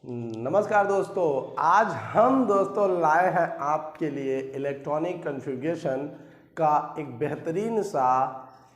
नमस्कार दोस्तों, आज हम दोस्तों लाए हैं आपके लिए इलेक्ट्रॉनिक कॉन्फ़िगरेशन का एक बेहतरीन सा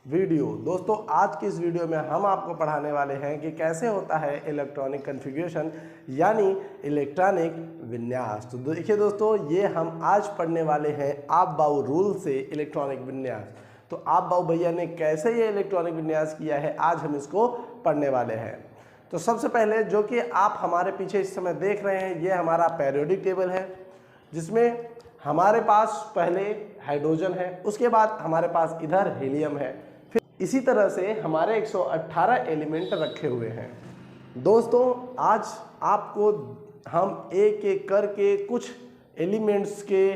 वीडियो। दोस्तों आज की इस वीडियो में हम आपको पढ़ाने वाले हैं कि कैसे होता है इलेक्ट्रॉनिक कॉन्फ़िगरेशन यानी इलेक्ट्रॉनिक विन्यास। तो देखिए दोस्तों, ये हम आज पढ़ने वाले हैं आपबाउ रूल से इलेक्ट्रॉनिक विन्यास। तो आपबाउ भैया ने कैसे ये इलेक्ट्रॉनिक विन्यास किया है, आज हम इसको पढ़ने वाले हैं। तो सबसे पहले जो कि आप हमारे पीछे इस समय देख रहे हैं, ये हमारा पीरियोडिक टेबल है, जिसमें हमारे पास पहले हाइड्रोजन है, उसके बाद हमारे पास इधर हीलियम है, फिर इसी तरह से हमारे 118 एलिमेंट रखे हुए हैं। दोस्तों आज आपको हम एक एक करके कुछ एलिमेंट्स के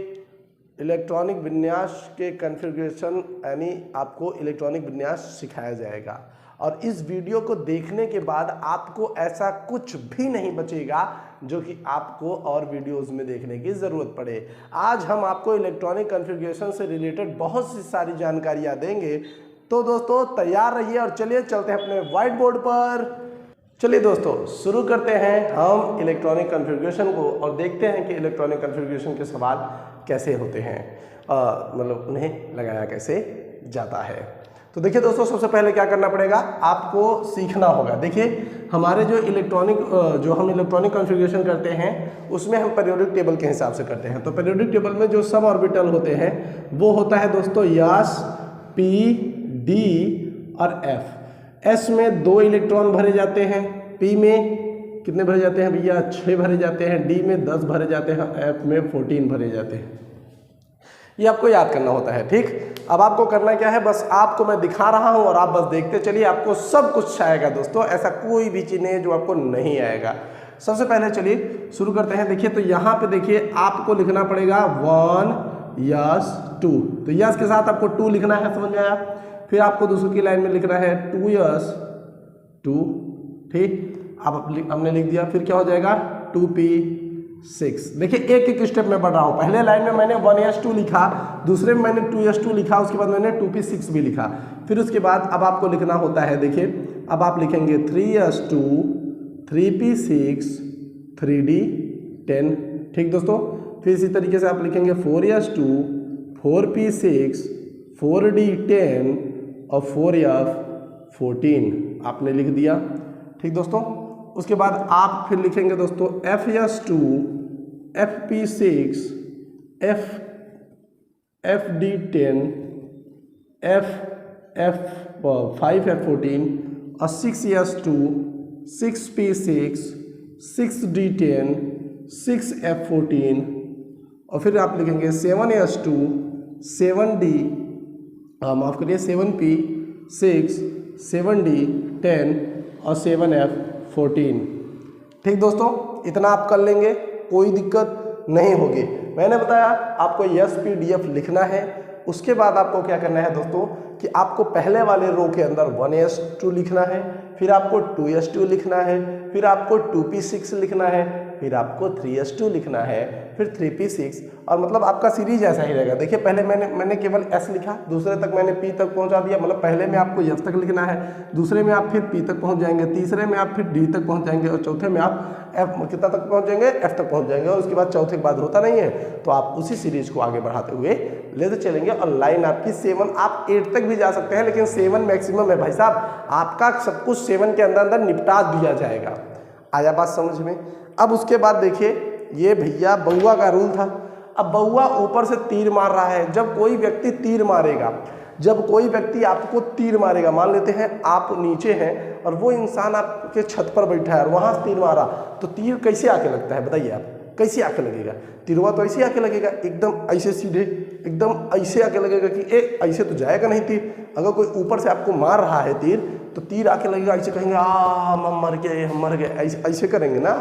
इलेक्ट्रॉनिक विन्यास के कॉन्फ़िगरेशन यानी आपको इलेक्ट्रॉनिक विन्यास सिखाया जाएगा। और इस वीडियो को देखने के बाद आपको ऐसा कुछ भी नहीं बचेगा जो कि आपको और वीडियोस में देखने की ज़रूरत पड़े। आज हम आपको इलेक्ट्रॉनिक कॉन्फ़िगरेशन से रिलेटेड बहुत सी सारी जानकारियाँ देंगे। तो दोस्तों तैयार रहिए और चलिए चलते हैं अपने व्हाइट बोर्ड पर। चलिए दोस्तों शुरू करते हैं हम इलेक्ट्रॉनिक कॉन्फ़िगरेशन को और देखते हैं कि इलेक्ट्रॉनिक कॉन्फ़िगरेशन के सवाल कैसे होते हैं, मतलब उन्हें लगाया कैसे जाता है। तो देखिए दोस्तों, सबसे पहले क्या करना पड़ेगा, आपको सीखना होगा। देखिए हमारे जो हम इलेक्ट्रॉनिक कॉन्फ़िगरेशन करते हैं उसमें हम पीरियोडिक टेबल के हिसाब से करते हैं। तो पीरियोडिक टेबल में जो सब ऑर्बिटल होते हैं वो होता है दोस्तों यस, पी, डी और एफ। एस में 2 इलेक्ट्रॉन भरे जाते हैं, पी में कितने भरे जाते हैं भैया, 6 भरे जाते हैं, डी में 10 भरे जाते हैं, एफ में 14 भरे जाते हैं। ये आपको याद करना होता है। ठीक, अब आपको करना क्या है, बस आपको मैं दिखा रहा हूं और आप बस देखते चलिए, आपको सब कुछ आएगा दोस्तों, ऐसा कोई भी चीज़ नहीं है जो आपको नहीं आएगा। सबसे पहले चलिए शुरू करते हैं। देखिए तो यहाँ पे देखिए आपको लिखना पड़ेगा 1 यस 2। तो यस के साथ आपको 2 लिखना है, समझ में आया। फिर आपको दूसरी की लाइन में लिखना है 2 यस 2। ठीक, अब हमने लिख दिया। फिर क्या हो जाएगा 2p6। देखिए एक एक स्टेप में बढ़ रहा हूँ। पहले लाइन में मैंने 1s2 लिखा, दूसरे में मैंने 2s2 लिखा, उसके बाद मैंने 2p6 भी लिखा। फिर उसके बाद अब आपको लिखना होता है, देखिए अब आप लिखेंगे 3s2 3p6 3d10। ठीक दोस्तों, फिर इसी तरीके से आप लिखेंगे 4s2 4p6 4d10 और 4f14। आपने लिख दिया। ठीक दोस्तों, उसके बाद आप फिर लिखेंगे दोस्तों FS2 FP6 FD10 5F14 और 6S2 6P6 6D10 6F14 और फिर आप लिखेंगे 7S2 7D, माफ़ करिए 7P6 7D10 और 7F14। ठीक दोस्तों, इतना आप कर लेंगे, कोई दिक्कत नहीं होगी। मैंने बताया आपको SPDF लिखना है। उसके बाद आपको क्या करना है दोस्तों कि आपको पहले वाले रो के अंदर 1s2 लिखना है, फिर आपको 2s2 लिखना है, फिर आपको 2p6 लिखना है, फिर आपको 3s2 लिखना है, फिर 3p6 और मतलब आपका सीरीज ऐसा ही रहेगा। देखिए पहले मैंने केवल s लिखा, दूसरे तक मैंने p तक पहुंचा दिया, मतलब पहले में आपको s तक लिखना है, दूसरे में आप फिर p तक पहुंच जाएंगे, तीसरे में आप फिर d तक पहुंच जाएंगे और चौथे में आप f कितना तक पहुंच जाएंगे, f तक पहुंच जाएंगे। और उसके बाद चौथे के बाद होता नहीं है, तो आप उसी सीरीज को आगे बढ़ाते हुए लेते चलेंगे और लाइन आपकी 7, आप 8 तक भी जा सकते हैं, लेकिन 7 मैक्सिमम है भाई साहब। आपका सब कुछ 7 के अंदर अंदर निपटा दिया जाएगा। आया बात समझ में। अब उसके बाद देखिए ये भैया बउआ का रूल था। अब बउआ ऊपर से तीर मार रहा है। जब कोई व्यक्ति तीर मारेगा, जब कोई व्यक्ति आपको तीर मारेगा, मान लेते हैं आप नीचे हैं और वो इंसान आपके छत पर बैठा है और वहां से तीर मारा, तो तीर कैसे आके लगता है बताइए आप, कैसे आके लगेगा? तीरवा तो ऐसे आके लगेगा, एकदम ऐसे सीधे, एकदम ऐसे आके लगेगा कि ऐसे तो जाएगा नहीं तीर। अगर कोई ऊपर से आपको मार रहा है तीर, तो तीर आके लगेगा, ऐसे कहेंगे हम मर गए, हम मर गए, ऐसे करेंगे ना।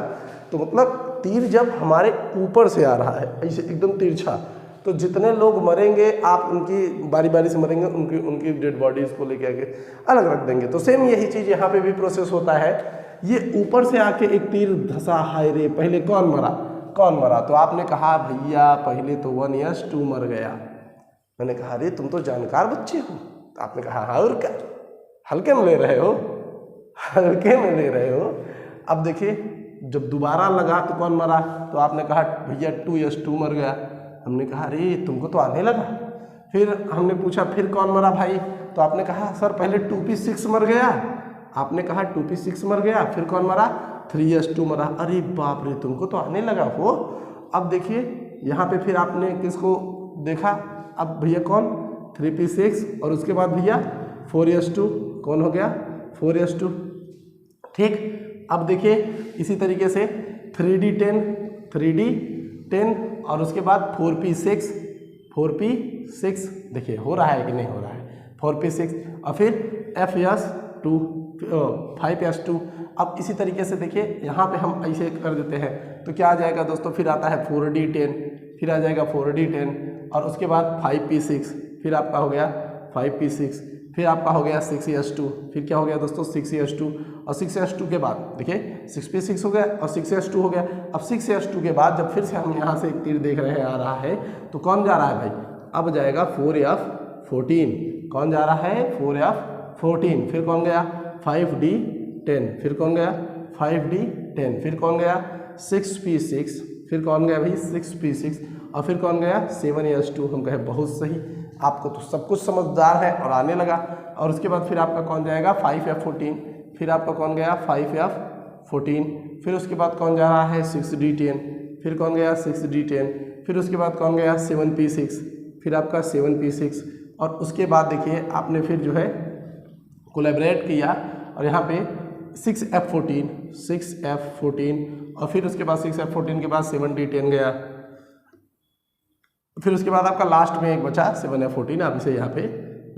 तो मतलब तीर जब हमारे ऊपर से आ रहा है ऐसे एकदम तिरछा, तो जितने लोग मरेंगे आप उनकी बारी बारी से मरेंगे, उनकी डेड बॉडीज़ को लेके आके अलग रख देंगे। तो सेम यही चीज़ यहाँ पे भी प्रोसेस होता है। ये ऊपर से आके एक तीर धंसा, हाय रे पहले कौन मरा? तो आपने कहा भैया पहले तो 1s2 मर गया। मैंने कहा अरे तुम तो जानकार बच्चे हो। तो आपने कहा हाँ और क्या, हल्के में ले रहे हो। अब देखिए जब दोबारा लगा तो कौन मरा, तो आपने कहा भैया 2s2 मर गया। हमने कहा अरे तुमको तो आने लगा। फिर हमने पूछा फिर कौन मरा भाई, तो आपने कहा सर पहले 2p6 मर गया। आपने कहा 2p6 मर गया, फिर कौन मरा, 3s2 मरा। अरे बाप रे तुमको तो आने लगा हो। अब देखिए यहाँ पे फिर आपने किसको देखा, अब भैया कौन 3p6 और उसके बाद भैया 4s2, कौन हो गया 4s2। ठीक, अब देखिए इसी तरीके से 3d10 और उसके बाद 4p6 देखिए हो रहा है कि नहीं हो रहा है, 4p6 और फिर fs2 5s2। अब इसी तरीके से देखिए यहाँ पे हम ऐसे कर देते हैं तो क्या आ जाएगा दोस्तों, फिर आता है 4d10, फिर आ जाएगा 4d10 और उसके बाद 5p6, फिर आपका हो गया 5p6, फिर आपका हो गया 6s2, फिर क्या हो गया दोस्तों 6s2 और 6s2 के बाद देखिए 6p6 हो गया और 6s2 हो गया। अब 6s2 के बाद जब फिर से हम यहाँ से एक तीर देख रहे हैं आ रहा है तो कौन जा रहा है भाई, अब जाएगा 4f14, कौन जा रहा है 4f14, फिर कौन गया 5d10, फिर कौन गया 5d10, फिर कौन गया 6p6, फिर कौन गया भाई 6p6 और फिर कौन गया 7s2। हम कहे बहुत सही, आपको तो सब कुछ समझदार है और आने लगा। और उसके बाद फिर आपका कौन जाएगा 5f14, फिर आपका कौन गया 5f14, फिर उसके बाद कौन जा रहा है 6d10, फिर कौन गया 6d10, फिर उसके बाद कौन गया 7p6, फिर आपका 7p6 और उसके बाद देखिए आपने फिर जो है कोलैबोरेट किया और यहाँ पे 6f14 और फिर उसके बाद 6f14 के बाद 7d10 गया, फिर उसके बाद आपका लास्ट में एक बचा 7f14, आप इसे यहाँ पे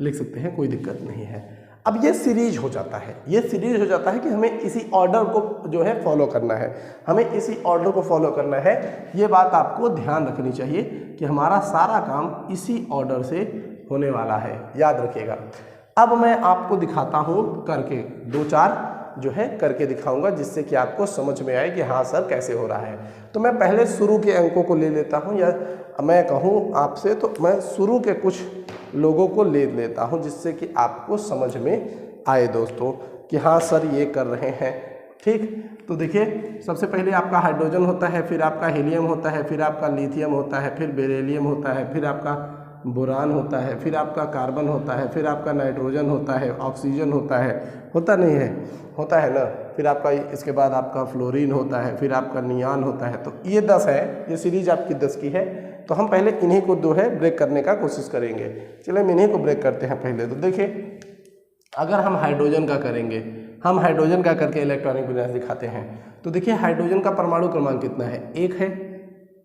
लिख सकते हैं, कोई दिक्कत नहीं है। अब ये सीरीज हो जाता है, ये सीरीज हो जाता है कि हमें इसी ऑर्डर को जो है फॉलो करना है, हमें इसी ऑर्डर को फॉलो करना है। ये बात आपको ध्यान रखनी चाहिए कि हमारा सारा काम इसी ऑर्डर से होने वाला है, याद रखिएगा। अब मैं आपको दिखाता हूँ करके, 2-4 जो है करके दिखाऊंगा जिससे कि आपको समझ में आए कि हाँ सर कैसे हो रहा है। तो मैं पहले शुरू के अंकों को ले लेता हूँ, या मैं कहूँ आपसे तो मैं शुरू के कुछ लोगों को ले लेता हूँ जिससे कि आपको समझ में आए दोस्तों कि हाँ सर ये कर रहे हैं। ठीक, तो देखिए सबसे पहले आपका हाइड्रोजन होता है, फिर आपका हीलियम होता है, फिर आपका लिथियम होता है, फिर बेरिलियम होता है, फिर आपका बोरान होता है, फिर आपका कार्बन होता है, फिर आपका नाइट्रोजन होता है, ऑक्सीजन होता है, होता नहीं है, होता है ना, फिर आपका इसके बाद आपका फ्लोरीन होता है, फिर आपका नियान होता है। तो ये 10 है, ये सीरीज आपकी 10 की है। तो हम पहले इन्हीं को जो है ब्रेक करने का कोशिश करेंगे। चलिए हम इन्हीं को ब्रेक करते हैं पहले। तो देखिए अगर हम हाइड्रोजन का करेंगे, हम हाइड्रोजन का करके इलेक्ट्रॉनिक विन्यास दिखाते हैं। तो देखिए हाइड्रोजन का परमाणु क्रमांक कितना है, 1 है,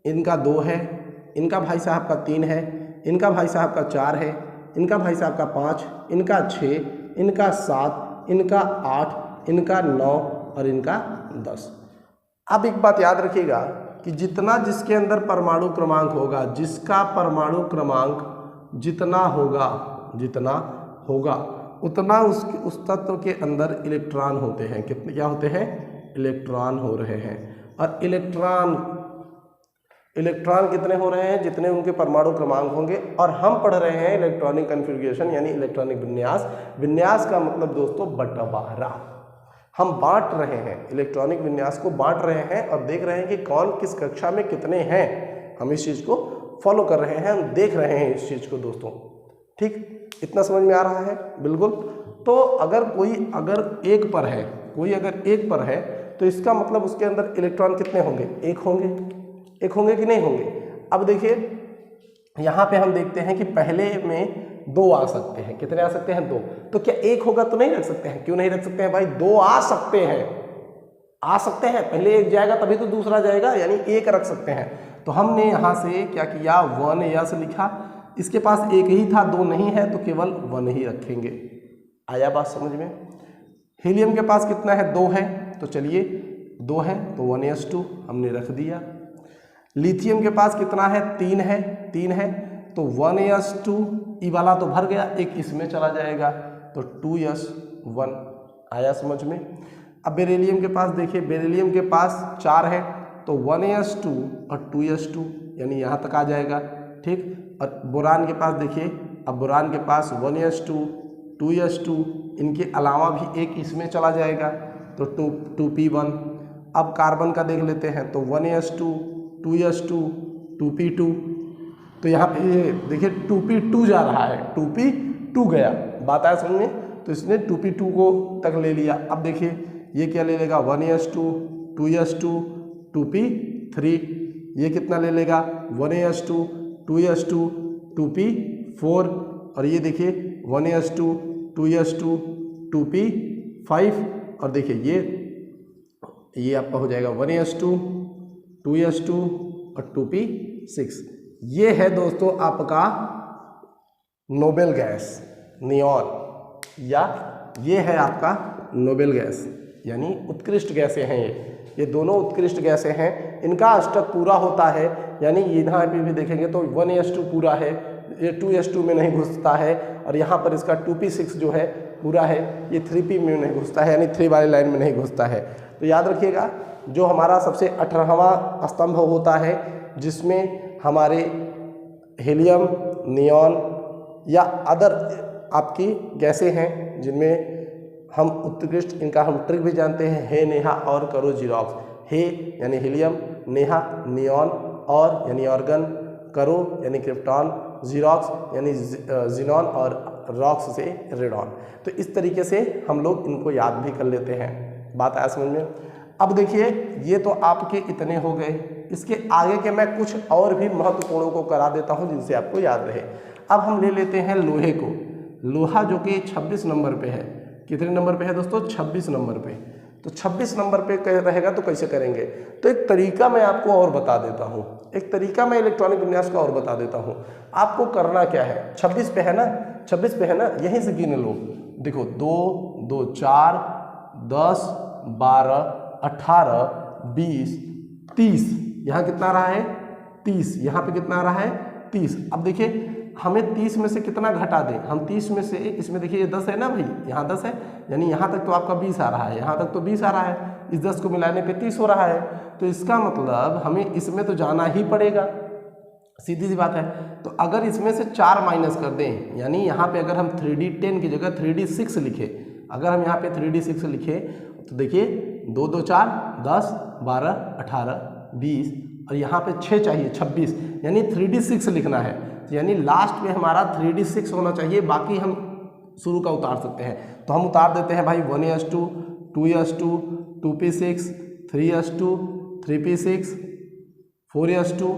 इनका 2 है, इनका भाई साहब का 3 है, इनका भाई साहब का 4 है, इनका भाई साहब का 5, इनका 6, इनका 7, इनका 8, इनका 9 और इनका 10। अब एक बात याद रखिएगा कि जितना जिसके अंदर परमाणु क्रमांक होगा, जिसका परमाणु क्रमांक जितना होगा उतना उस तत्व के अंदर इलेक्ट्रॉन होते हैं। कितने क्या होते हैं, इलेक्ट्रॉन हो रहे हैं। और इलेक्ट्रॉन कितने हो रहे हैं, जितने उनके परमाणु क्रमांक होंगे। और हम पढ़ रहे हैं इलेक्ट्रॉनिक कन्फिग्रेशन यानी इलेक्ट्रॉनिक विन्यास। विन्यास का मतलब दोस्तों बंटवारा, हम बांट रहे हैं, इलेक्ट्रॉनिक विन्यास को बांट रहे हैं और देख रहे हैं कि कौन किस कक्षा में कितने हैं। हम इस चीज़ को फॉलो कर रहे हैं, हम देख रहे हैं इस चीज़ को दोस्तों। ठीक, इतना समझ में आ रहा है, बिल्कुल। तो अगर कोई एक पर है, कोई अगर एक पर है तो इसका मतलब उसके अंदर इलेक्ट्रॉन कितने होंगे, एक होंगे कि नहीं होंगे। अब देखिए यहाँ पे हम देखते हैं कि पहले में 2 आ सकते हैं। कितने आ सकते हैं, 2। तो क्या एक होगा तो नहीं रख सकते हैं, क्यों नहीं रख सकते हैं भाई, 2 आ सकते हैं, पहले एक जाएगा तभी तो दूसरा जाएगा, यानी 1 रख सकते हैं। तो हमने यहाँ से क्या किया, 1s लिखा, इसके पास 1 ही था, 2 नहीं है तो केवल 1 ही रखेंगे। आया बात समझ में। हीलियम के पास कितना है, 2 है, तो चलिए 2 है तो 1s2 हमने रख दिया। लिथियम के पास कितना है, 3 है तो 1s2, ई वाला तो भर गया, एक इसमें चला जाएगा तो 2s1। आया समझ में। अब बेरिलियम के पास देखिए, बेरिलियम के पास 4 है तो 1s2 और 2s2 यानी यहाँ तक आ जाएगा। ठीक, और बोरान के पास देखिए, अब बोरान के पास 1s2 2s2, इनके अलावा भी एक इसमें चला जाएगा तो 2p1। अब कार्बन का देख लेते हैं तो 1s2 2s2 2p2, तो यहाँ पे ये देखिए 2p2 जा रहा है, 2p2 गया, बात आया समझ में, तो इसने 2p2 को तक ले लिया। अब देखिए ये क्या ले लेगा 1s2 2s2 2p3, ये कितना ले लेगा 1s2 2s2 2p4, और ये देखिए 1s2 2s2 2p5, और देखिए ये आपका हो जाएगा 1s2 2s2 और 2p6। ये है दोस्तों आपका नोबेल गैस नियॉन, या ये है आपका नोबेल गैस, यानी उत्कृष्ट गैसें हैं ये दोनों उत्कृष्ट गैसें हैं। इनका अष्टक पूरा होता है, यानी यहाँ पे भी देखेंगे तो 1s2 पूरा है, ये 2s2 में नहीं घुसता है, और यहाँ पर इसका 2p6 जो है पूरा है, ये 3p में नहीं घुसता है, यानी 3 वाली लाइन में नहीं घुसता है। तो याद रखिएगा जो हमारा सबसे 18वां स्तंभ होता है, जिसमें हमारे हीलियम, नियॉन या अदर आपकी गैसें हैं, जिनमें हम उत्कृष्ट, इनका हम ट्रिक भी जानते हैं, हे, नेहा और करो जीरोक्स। हे यानी हीलियम, नेहा नियॉन, और यानी ऑर्गन, करो यानी क्रिप्टॉन, जीरोक्स यानी जीनॉन, और रॉक्स से रेडॉन। तो इस तरीके से हम लोग इनको याद भी कर लेते हैं। बात आया समझ में। अब देखिए ये तो आपके इतने हो गए, इसके आगे के मैं कुछ और भी महत्वपूर्णों को करा देता हूं जिनसे आपको याद रहे। अब हम ले लेते हैं लोहे को, लोहा जो कि 26 नंबर पे है। कितने नंबर पे है दोस्तों? 26 नंबर पे। तो 26 नंबर पे रहेगा तो कैसे करेंगे? तो एक तरीका मैं आपको और बता देता हूँ, एक तरीका मैं इलेक्ट्रॉनिक विन्यास का और बता देता हूँ। आपको करना क्या है, 26 पे है ना, 26 पे है ना, यहीं से गिन लो। देखो 2 2 4 10 12 18 20 30, यहाँ कितना रहा है 30, यहाँ पे कितना रहा है 30। अब देखिए हमें 30 में से कितना घटा दें, हम 30 में से, इसमें देखिए ये 10 है ना भाई, यहाँ 10 है, यानी यहाँ तक तो आपका 20 आ रहा है, यहाँ तक तो 20 आ रहा है, इस 10 को मिलाने पे 30 हो रहा है। तो इसका मतलब हमें इसमें तो जाना ही पड़ेगा, सीधी सी बात है। तो अगर इसमें से 4 माइनस कर दें, यानी यहाँ पे अगर हम 3D10 की जगह 3D6 लिखे, अगर हम यहाँ पे 3D6 लिखे तो देखिए 2 2 4 10 12 18 20, और यहाँ पे 6 चाहिए 26, यानी 3D6 लिखना है, यानी लास्ट में हमारा 3D6 होना चाहिए, बाकी हम शुरू का उतार सकते हैं। तो हम उतार देते हैं भाई 1s2 2s2 2p6 3s2 3p6 4s2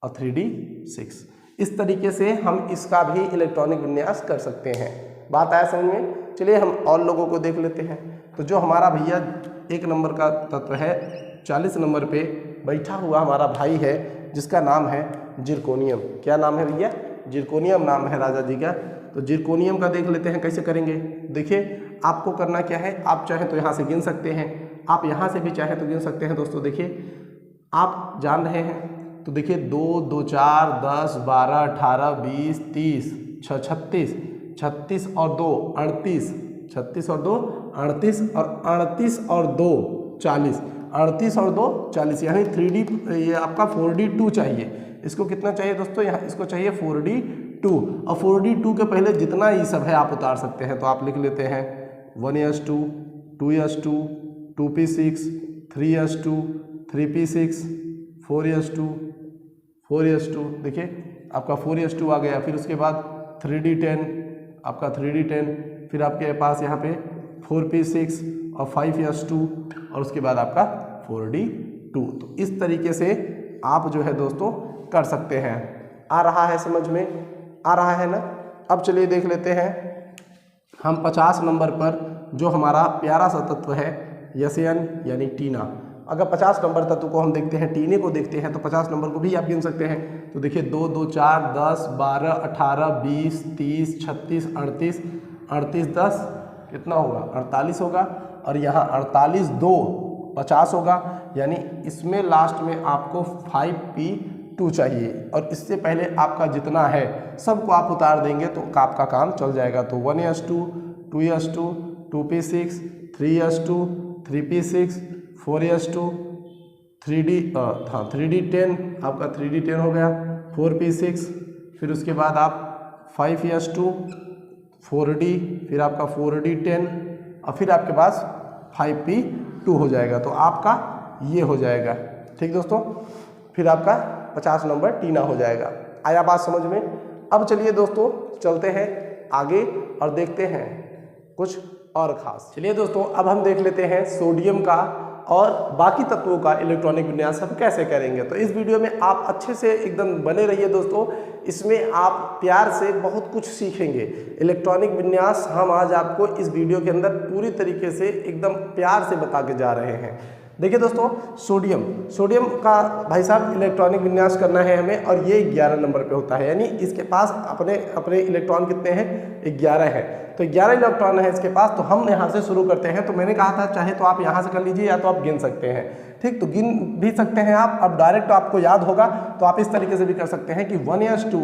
और 3d6। इस तरीके से हम इसका भी इलेक्ट्रॉनिक विन्यास कर सकते हैं। बात आया समझ में। चलिए हम और लोगों को देख लेते हैं। तो जो हमारा भैया 1 नंबर का तत्व है, 40 नंबर पे बैठा हुआ हमारा भाई है, जिसका नाम है जिरकोनियम। क्या नाम है भैया? जिरकोनियम नाम है राजा जी का। तो जिरकोनियम का देख लेते हैं कैसे करेंगे। देखिए आपको करना क्या है, आप चाहें तो यहाँ से गिन सकते हैं, आप यहाँ से भी चाहें तो गिन सकते हैं। दोस्तों देखिए आप जान रहे हैं, तो देखिए 2 2 4 10 12 18 20 30 36 36 और 2 38 36 और 2 38 और 38 और 2 40 38 और 2 40, यानी 3D ये आपका 4D2 चाहिए। इसको कितना चाहिए दोस्तों? यहाँ इसको चाहिए 4D2, और 4D2 के पहले जितना ये सब है आप उतार सकते हैं। तो आप लिख लेते हैं 1s2 2s2 2p6 3s2 3p6 4s2 4s2। देखिए आपका 4s2 आ गया, फिर उसके बाद 3D10 आपका 3D10, फिर आपके पास यहाँ पे 4p6 और 5s2, और उसके बाद आपका 4D2। तो इस तरीके से आप जो है दोस्तों कर सकते हैं। आ रहा है समझ में? आ रहा है ना। अब चलिए देख लेते हैं हम 50 नंबर पर जो हमारा प्यारा सा तत्व है यसेन यानी टीना। अगर 50 नंबर तत्व को हम देखते हैं, टीने को देखते हैं, तो 50 नंबर को भी आप गिन सकते हैं। तो देखिए 2 2 4 10 12 18 20 30 36 38 38 10 कितना होगा? 48 होगा, और यहाँ 48 2 50 होगा, यानी इसमें लास्ट में आपको 5p2 चाहिए, और इससे पहले आपका जितना है सबको आप उतार देंगे तो आपका काम चल जाएगा। तो 1s2 2s2 2p6 3s2 3p6 4s2 3d10 आपका 3d10 हो गया, 4p6, फिर उसके बाद आप 5s2 4d, फिर आपका 4d10, और फिर आपके पास 5p2 2 हो जाएगा, तो आपका ये हो जाएगा। ठीक दोस्तों, फिर आपका 50 नंबर टीना हो जाएगा। आया बात समझ में? अब चलिए दोस्तों चलते हैं आगे और देखते हैं कुछ और खास। चलिए दोस्तों अब हम देख लेते हैं सोडियम का और बाकी तत्वों का इलेक्ट्रॉनिक विन्यास हम कैसे करेंगे। तो इस वीडियो में आप अच्छे से एकदम बने रहिए दोस्तों, इसमें आप प्यार से बहुत कुछ सीखेंगे। इलेक्ट्रॉनिक विन्यास हम आज आपको इस वीडियो के अंदर पूरी तरीके से एकदम प्यार से बता के जा रहे हैं। देखिए दोस्तों, सोडियम का भाई साहब इलेक्ट्रॉनिक विन्यास करना है हमें, और ये 11 नंबर पे होता है, यानी इसके पास अपने इलेक्ट्रॉन कितने हैं? 11 है। तो 11 इलेक्ट्रॉन है इसके पास। तो हम यहाँ से शुरू करते हैं। तो मैंने कहा था चाहे तो आप यहाँ से कर लीजिए या तो आप गिन सकते हैं। ठीक, तो गिन भी सकते हैं आप। अब डायरेक्ट आपको याद होगा तो आप इस तरीके से भी कर सकते हैं कि 1s2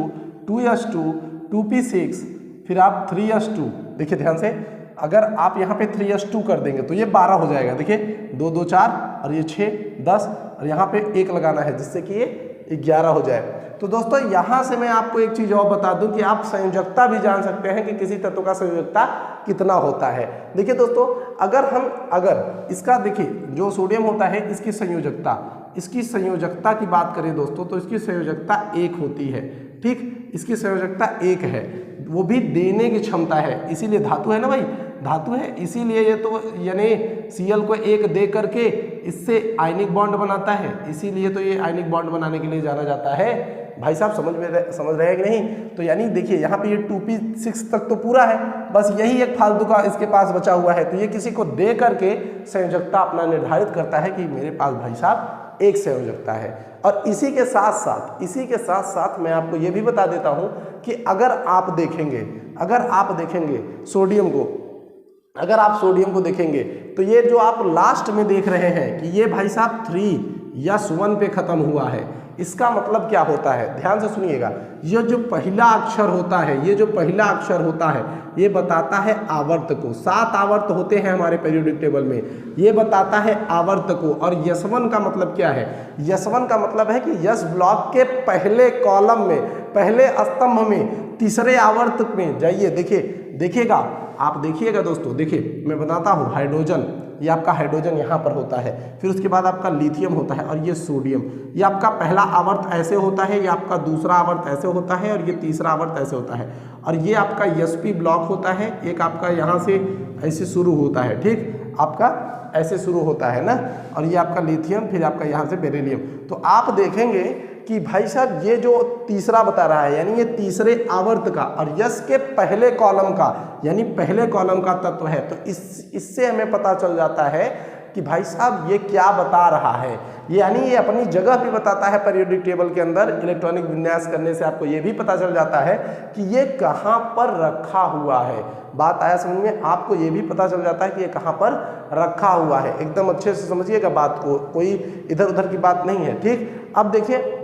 2s2 2p6 फिर आप 3s2। देखिए ध्यान से, अगर आप यहाँ पे 3s2 कर देंगे तो ये 12 हो जाएगा। देखिए 2 2 4 और ये 6 10 और यहाँ पे 1 लगाना है जिससे कि ये 11 हो जाए। तो दोस्तों यहाँ से मैं आपको एक चीज़ और बता दूं कि आप संयोजकता भी जान सकते हैं कि किसी तत्व का संयोजकता कितना होता है। देखिए दोस्तों, अगर इसका देखिए जो सोडियम होता है इसकी संयोजकता की बात करें दोस्तों तो इसकी संयोजकता 1 होती है। ठीक, इसकी संयोजकता 1 है, वो भी देने की क्षमता है, इसीलिए धातु है ना भाई, धातु है इसीलिए ये तो यानी Cl को 1 दे करके इससे आयनिक बॉन्ड बनाता है, इसीलिए तो ये आयनिक बॉन्ड बनाने के लिए जाना जाता है। भाई साहब समझ रहे हैं कि नहीं? तो यानी देखिए यहाँ पे ये 2p6 तक तो पूरा है, बस यही एक फालतू का इसके पास बचा हुआ है। तो ये किसी को दे करके संयोजकता अपना निर्धारित करता है कि मेरे पास भाई साहब 1 संयोजकता है। और इसी के साथ साथ मैं आपको ये भी बता देता हूँ कि अगर आप देखेंगे सोडियम को, अगर आप सोडियम को देखेंगे तो ये जो आप लास्ट में देख रहे हैं कि ये भाई साहब 3s1 पे खत्म हुआ है, इसका मतलब क्या होता है? ध्यान से सुनिएगा। ये जो पहला अक्षर होता है ये बताता है आवर्त को। 7 आवर्त होते हैं हमारे पीरियोडिक टेबल में, ये बताता है आवर्त को। और यस1 का मतलब क्या है? यस1 का मतलब है कि यस ब्लॉक के पहले कॉलम में, पहले स्तंभ में, तीसरे आवर्त में जाइए। देखिएगा आप देखिएगा दोस्तों, देखिए मैं बताता हूँ। हाइड्रोजन, ये आपका हाइड्रोजन यहाँ पर होता है, फिर उसके बाद आपका लिथियम होता है और ये सोडियम। ये आपका पहला आवर्त ऐसे होता है, ये आपका दूसरा आवर्त ऐसे होता है और ये तीसरा आवर्त ऐसे होता है। और ये आपका sp ब्लॉक होता है, एक आपका यहाँ से ऐसे शुरू होता है। ठीक, आपका ऐसे शुरू होता है ना, और ये आपका लिथियम, फिर आपका यहाँ से बेरिलियम। तो आप देखेंगे कि भाई साहब ये जो तीसरा बता रहा है यानी ये तीसरे आवर्त का और यस के पहले कॉलम का यानी पहले कॉलम का तत्व है। तो इससे हमें पता चल जाता है कि भाई साहब ये क्या बता रहा है, यानी ये अपनी जगह भी बताता है पीरियोडिक टेबल के अंदर। इलेक्ट्रॉनिक विन्यास करने से आपको ये भी पता चल जाता है कि ये कहाँ पर रखा हुआ है। बात आया समझ में? आपको ये भी पता चल जाता है कि ये कहाँ पर रखा हुआ है। एकदम अच्छे से समझिएगा बात को, कोई इधर उधर की बात नहीं है। ठीक, अब देखिए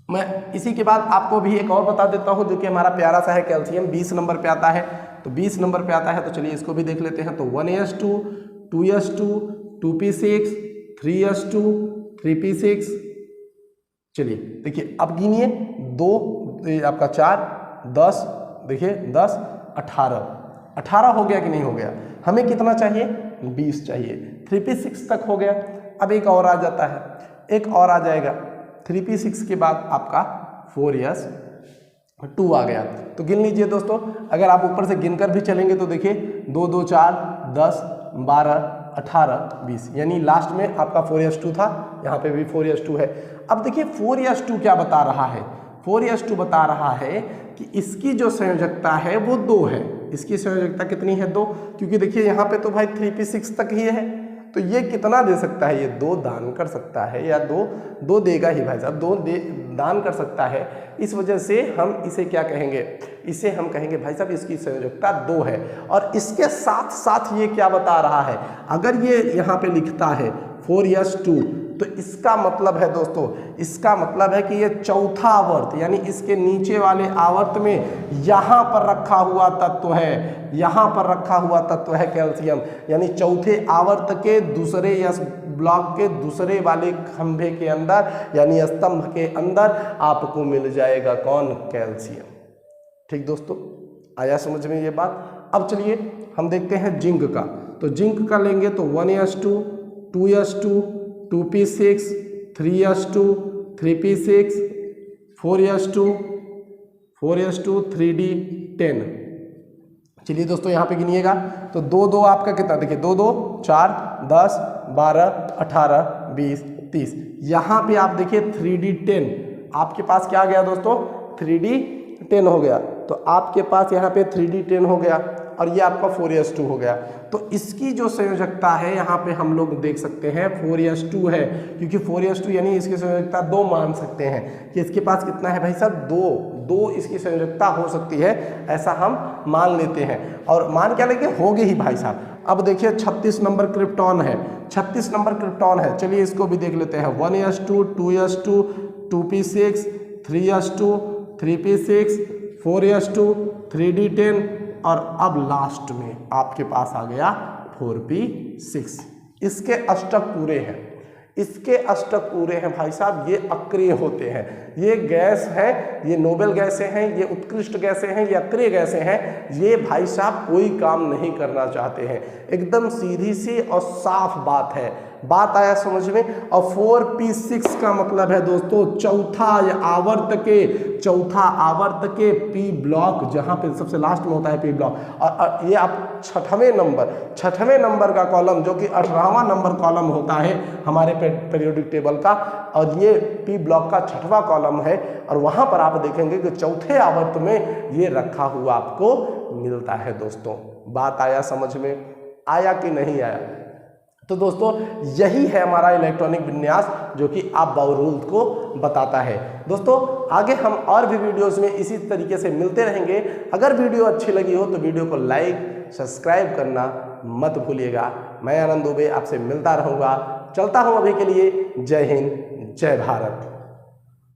मैं इसी के बाद आपको भी एक और बता देता हूँ जो कि हमारा प्यारा सा है कैल्शियम, 20 नंबर पे आता है। तो 20 नंबर पे आता है, तो चलिए इसको भी देख लेते हैं। तो 1s2 2s2 2p6 3s2 3p6। चलिए देखिए अब गिनिए, 2 आपका 4 10, देखिए 10 18 हो गया कि नहीं हो गया? हमें कितना चाहिए? 20 चाहिए। 3p6 तक हो गया। अब एक और आ जाता है, एक और आ जाएगा। 3p6 के बाद आपका 4s2 आ गया। तो गिन लीजिए दोस्तों, अगर आप ऊपर से गिनकर भी चलेंगे तो देखिए 2 2 4 10 12 18 20, यानी लास्ट में आपका 4s2 था, यहाँ पे भी 4s2 है। अब देखिए 4s2 क्या बता रहा है? 4s2 बता रहा है कि इसकी जो संयोजकता है वो 2 है। इसकी संयोजकता कितनी है? 2, क्योंकि देखिए यहाँ पे तो भाई 3p6 तक ही है। तो ये कितना दे सकता है? ये 2 दान कर सकता है, या 2 देगा ही भाई साहब, 2 दान कर सकता है। इस वजह से हम इसे क्या कहेंगे? इसे हम कहेंगे भाई साहब इसकी संयोजकता 2 है। और इसके साथ साथ ये क्या बता रहा है? अगर ये यहाँ पे लिखता है 4s2 तो इसका मतलब है दोस्तों, इसका मतलब है कि ये चौथा आवर्त यानी इसके नीचे वाले आवर्त में यहाँ पर रखा हुआ तत्व है, यहाँ पर रखा हुआ तत्व है कैल्शियम। यानी चौथे आवर्त के दूसरे या ब्लॉक के दूसरे वाले खंभे के अंदर यानी स्तंभ के अंदर आपको मिल जाएगा कौन? कैल्शियम। ठीक दोस्तों, आया समझ में ये बात? अब चलिए हम देखते हैं जिंक का। तो जिंक का लेंगे तो 1s2, 2s2, 2p6, 3s2, 3p6, 4s2, 4s2, 3d10। चलिए दोस्तों यहाँ पे गिनिएगा तो 2 2 आपका कितना, देखिए 2 2 4 10 12 18 20 30। यहाँ पे आप देखिए 3d10 आपके पास क्या आ गया दोस्तों, 3d10 हो गया। तो आपके पास यहाँ पे 3d10 हो गया और ये आपका 4s2 हो गया। तो इसकी जो संयोजकता है यहाँ पे हम लोग देख सकते हैं 4s2 है, क्योंकि 4s2 यानी इसकी संयोजकता 2 मान सकते हैं कि इसके पास कितना है भाई साहब, 2 इसकी संयोजकता हो सकती है, ऐसा हम मान लेते हैं। और मान क्या लेंगे, होगी ही भाई साहब। अब देखिए 36 नंबर क्रिप्टॉन है, 36 नंबर क्रिप्टॉन है। चलिए इसको भी देख लेते हैं, 1s2, 2s2, 2p6, 3s2, 3p6, 4s2, 3d10 और अब लास्ट में आपके पास आ गया 4p6। इसके अष्टक पूरे हैं, इसके अष्टक पूरे हैं भाई साहब। ये अक्रिय होते हैं, ये गैस है, ये नोबेल गैसें हैं, ये उत्कृष्ट गैसें हैं, ये अक्रिय गैसें हैं। ये भाई साहब कोई काम नहीं करना चाहते हैं, एकदम सीधी सी और साफ बात है। बात आया समझ में। और 4p6 का मतलब है दोस्तों चौथा आवर्त के पी ब्लॉक, जहां पे सबसे लास्ट में होता है पी ब्लॉक। और ये आप छठवें नंबर का कॉलम, जो कि 18वां नंबर कॉलम होता है हमारे पीरियोडिक टेबल का, और ये पी ब्लॉक का 6वां कॉलम है। और वहां पर आप देखेंगे कि चौथे आवर्त में ये रखा हुआ आपको मिलता है दोस्तों। बात आया समझ में, आया कि नहीं आया? तो दोस्तों यही है हमारा इलेक्ट्रॉनिक विन्यास, जो कि आप बाउरूल्स को बताता है। दोस्तों आगे हम और भी वीडियोस में इसी तरीके से मिलते रहेंगे। अगर वीडियो अच्छी लगी हो तो वीडियो को लाइक सब्सक्राइब करना मत भूलिएगा। मैं आनंद दुबे आपसे मिलता रहूँगा, चलता हूँ अभी के लिए। जय हिंद, जय भारत।